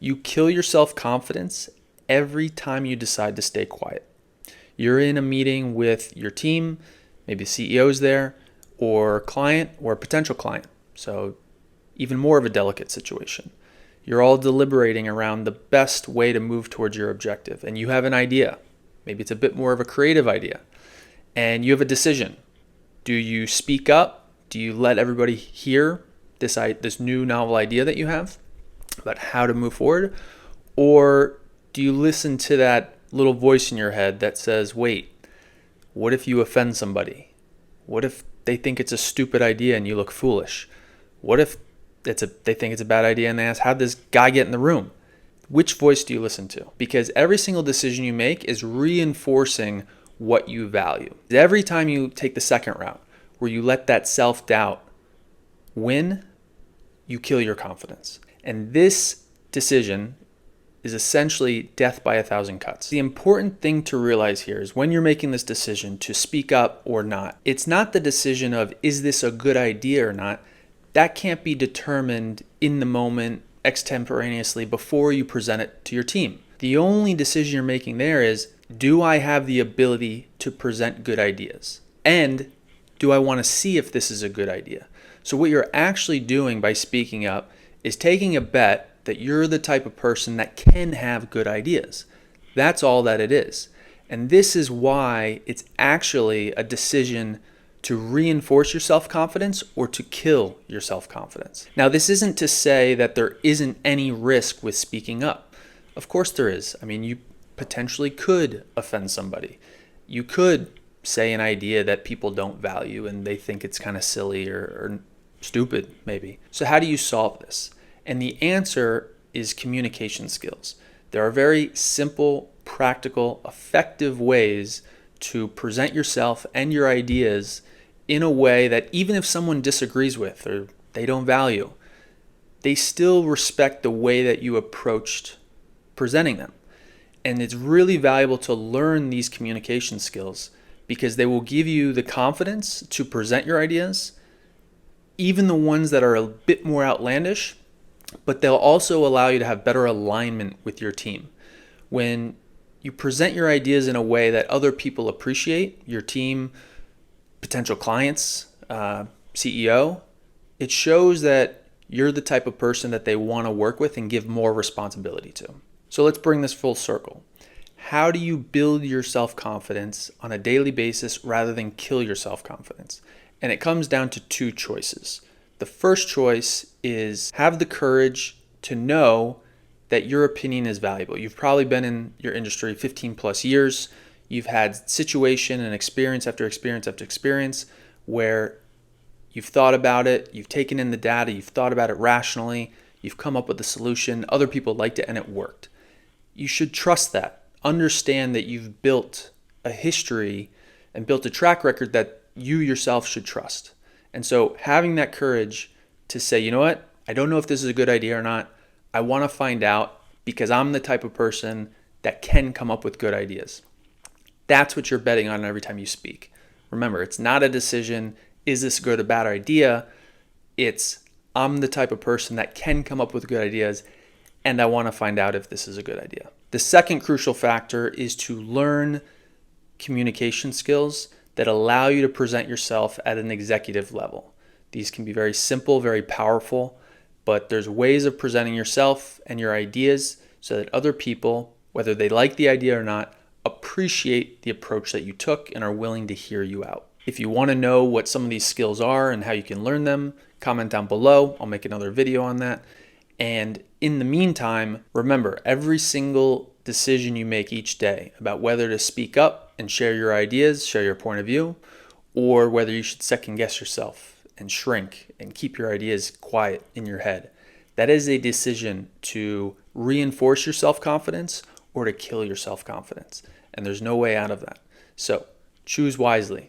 You kill your self-confidence every time you decide to stay quiet. You're in a meeting with your team, maybe the CEO's there, or client or a potential client. So even more of a delicate situation. You're all deliberating around the best way to move towards your objective, and you have an idea. Maybe it's a bit more of a creative idea, and you have a decision. Do you speak up? Do you let everybody hear this new novel idea that you have about how to move forward? Or do you listen to that little voice in your head that says, wait, what if you offend somebody? What if they think it's a stupid idea and you look foolish? What if they think it's a bad idea and they ask, how'd this guy get in the room? Which voice do you listen to? Because every single decision you make is reinforcing what you value. Every time you take the second route, where you let that self-doubt win, you kill your confidence. And this decision is essentially death by 1,000 cuts. The important thing to realize here is when you're making this decision to speak up or not, it's not the decision of, is this a good idea or not? That can't be determined in the moment, extemporaneously, before you present it to your team. The only decision you're making there is, do I have the ability to present good ideas? And do I want to see if this is a good idea? So what you're actually doing by speaking up is taking a bet that you're the type of person that can have good ideas. That's all that it is. And this is why it's actually a decision to reinforce your self-confidence or to kill your self-confidence. Now, this isn't to say that there isn't any risk with speaking up. Of course there is. I mean, you potentially could offend somebody. You could say an idea that people don't value and they think it's kind of silly or stupid, maybe. So how do you solve this? And the answer is communication skills. There are very simple, practical, effective ways to present yourself and your ideas in a way that even if someone disagrees with or they don't value, they still respect the way that you approached presenting them. And it's really valuable to learn these communication skills because they will give you the confidence to present your ideas, even the ones that are a bit more outlandish, but they'll also allow you to have better alignment with your team. When you present your ideas in a way that other people appreciate, your team, potential clients, CEO, it shows that you're the type of person that they want to work with and give more responsibility to. So let's bring this full circle. How do you build your self-confidence on a daily basis rather than kill your self-confidence? And it comes down to two choices. The first choice is have the courage to know that your opinion is valuable. You've probably been in your industry 15 plus years. You've had situation and experience after experience after experience where you've thought about it, you've taken in the data, you've thought about it rationally, you've come up with a solution, other people liked it and it worked. You should trust that. Understand that you've built a history and built a track record that you yourself should trust. And so having that courage to say, you know what, I don't know if this is a good idea or not. I want to find out because I'm the type of person that can come up with good ideas. That's what you're betting on every time you speak. Remember, it's not a decision, is this a good or bad idea? It's, I'm the type of person that can come up with good ideas and I want to find out if this is a good idea. The second crucial factor is to learn communication skills that allow you to present yourself at an executive level. These can be very simple, very powerful, but there's ways of presenting yourself and your ideas so that other people, whether they like the idea or not, appreciate the approach that you took and are willing to hear you out. If you want to know what some of these skills are and how you can learn them, comment down below. I'll make another video on that. And in the meantime, remember, every single decision you make each day about whether to speak up and share your ideas, share your point of view, or whether you should second guess yourself and shrink and keep your ideas quiet in your head, that is a decision to reinforce your self-confidence or to kill your self-confidence. And there's no way out of that. So choose wisely.